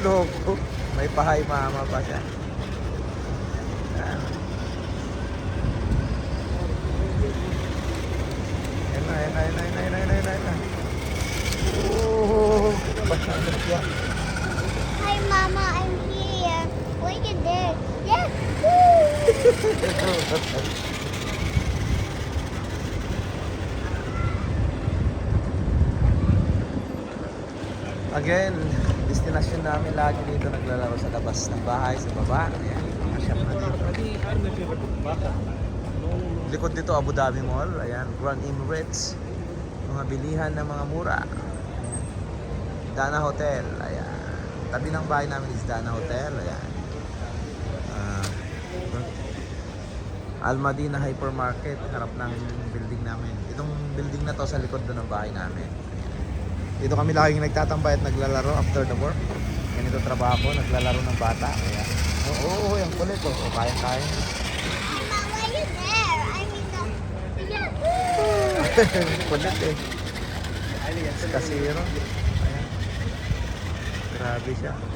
loko. May pahay mama pa siya. Yan. Yan na, yan na, yan na, yan na, yan na, yan na, yan na. Oh, basta siya. Hi, Mama, I'm here. Look at this. Yes. Woo! Again, destination namin lagi dito naglalaro sa labas ng bahay, sa baba. Ayan, mga shop na dito. Likod dito, Abu Dhabi Mall. Ayan, Grand Emirates. Mga bilihan ng mga mura. Ayan. Dana Hotel. Ayan. Tabi ng bahay namin is Dana Hotel. Ayan. Al Madina Hypermarket. Harap ng building namin. Itong building na to sa likod doon ng bahay namin. Dito kami laging nagtatambay at naglalaro after the work. Ganito trabaho ko, naglalaro ng bata. Ayan. Oo, yung kulit. Oh, kaya-kaya. Mama, why are you there? I mean, yeah. Kulit eh. Kasiro. Ayan. Grabe siya.